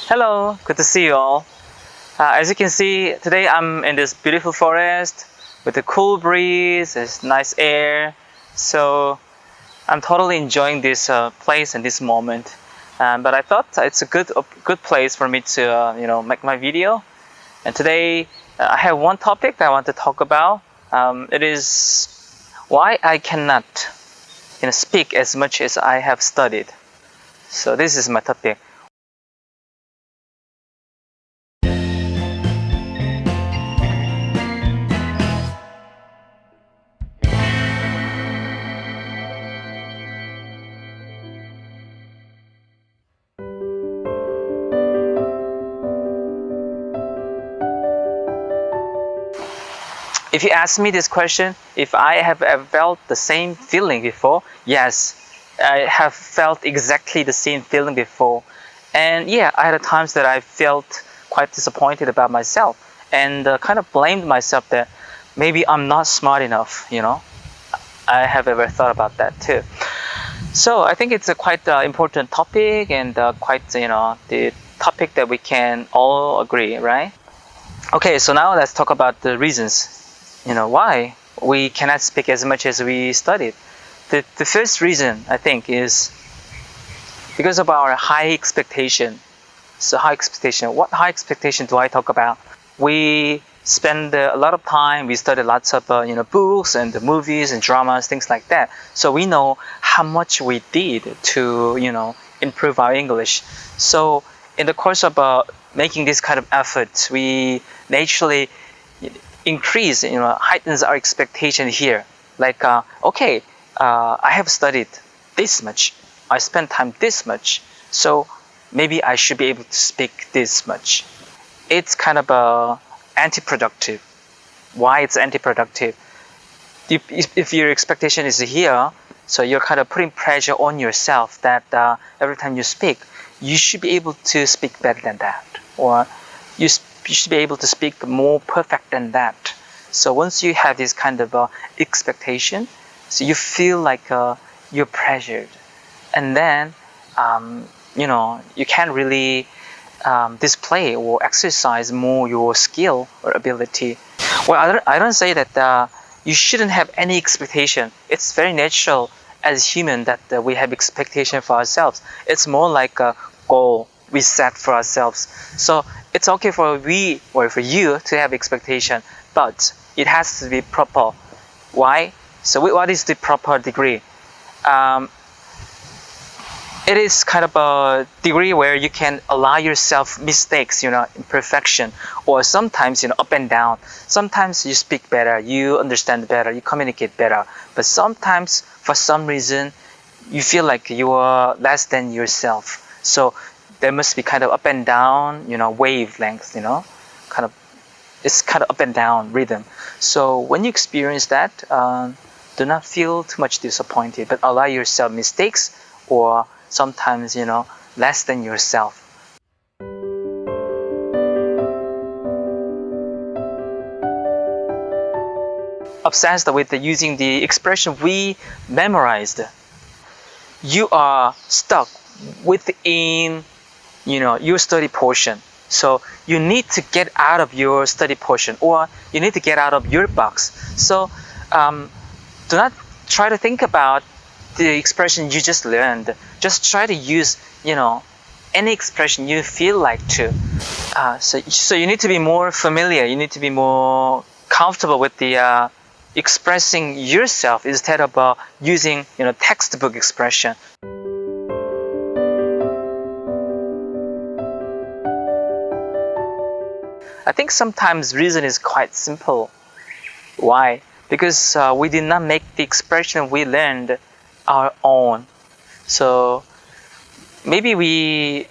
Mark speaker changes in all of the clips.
Speaker 1: Hello, good to see you all. As you can see, today I'm in this beautiful forest with a cool breeze, there's nice air. So I'm totally enjoying this place and this moment. But I thought it's a good place for me to make my video. And today I have one topic I want to talk about. It is why I cannot speak as much as I have studied. So this is my topic. If you ask me this question, if I have ever felt the same feeling before, yes, I have felt exactly the same feeling before. And yeah, I had times that I felt quite disappointed about myself and kind of blamed myself that maybe I'm not smart enough, I have ever thought about that too. So I think it's a quite important topic and quite, the topic that we can all agree, right? Okay, so now let's talk about the reasons. Why we cannot speak as much as we studied. The first reason, I think, is because of our high expectation. So high expectation. What high expectation do I talk about? We spend a lot of time, we study lots of books and the movies and dramas, things like that. So we know how much we did to improve our English. So in the course of making this kind of effort, we naturally increase, heightens our expectation here. Like, okay, I have studied this much, I spent time this much, so maybe I should be able to speak this much. It's kind of anti-productive. Why it's anti-productive? If your expectation is here, so you're kind of putting pressure on yourself that every time you speak, you should be able to speak better than that, or you should be able to speak more perfect than that. So once you have this kind of expectation, so you feel like you're pressured, and then you can't really display or exercise more your skill or ability. Well, I don't say that you shouldn't have any expectation. It's very natural as human that we have expectation for ourselves. It's more like a goal we set for ourselves. So it's okay for you to have expectation, but it has to be proper. Why? So what is the proper degree? It is kind of a degree where you can allow yourself mistakes, imperfection, or sometimes up and down. Sometimes you speak better, you understand better, you communicate better, but sometimes for some reason you feel like you are less than yourself. So there must be kind of up and down, wavelength, it's kind of up and down rhythm. So when you experience that, do not feel too much disappointed, but allow yourself mistakes or sometimes, less than yourself. Obsessed with using the expression we memorized. You are stuck within your study portion. So you need to get out of your study portion, or you need to get out of your box. So do not try to think about the expression you just learned. Just try to use any expression you feel like to. So you need to be more familiar, you need to be more comfortable with the expressing yourself instead of using textbook expression. I think sometimes reason is quite simple. Why? Because we did not make the expression we learned our own. So maybe we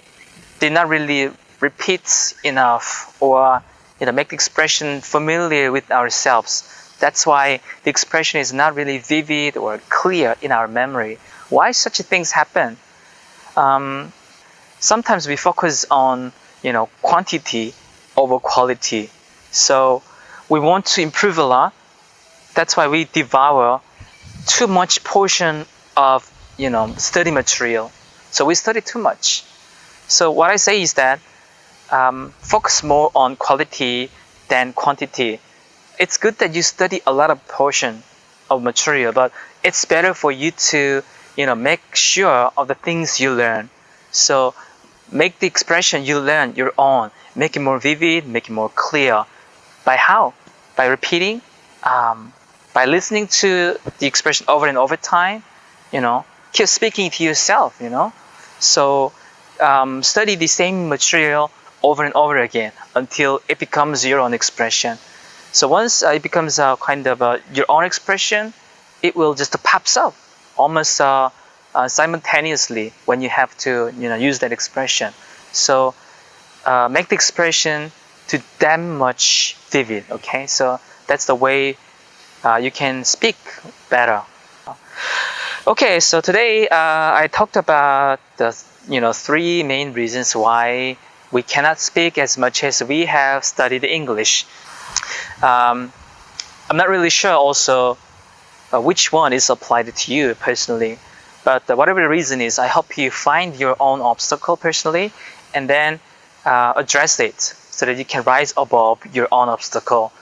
Speaker 1: did not really repeat enough or make the expression familiar with ourselves. That's why the expression is not really vivid or clear in our memory. Why such things happen? Sometimes we focus on quantity over quality. So we want to improve a lot. That's why we devour too much portion of study material. So we study too much. So what I say is that focus more on quality than quantity. It's good that you study a lot of portion of material, but it's better for you to, make sure of the things you learn. So make the expression you learn your own. Make it more vivid, make it more clear. By how? By repeating, by listening to the expression over and over time, keep speaking to yourself, So study the same material over and over again until it becomes your own expression. So once it becomes kind of your own expression, it will just pops up almost simultaneously when you have to use that expression. So make the expression to that much vivid. Okay, so that's the way you can speak better. Okay, so today I talked about the 3 main reasons why we cannot speak as much as we have studied English. I'm not really sure also which one is applied to you personally, but whatever the reason is, I hope you find your own obstacle personally and then address it so that you can rise above your own obstacle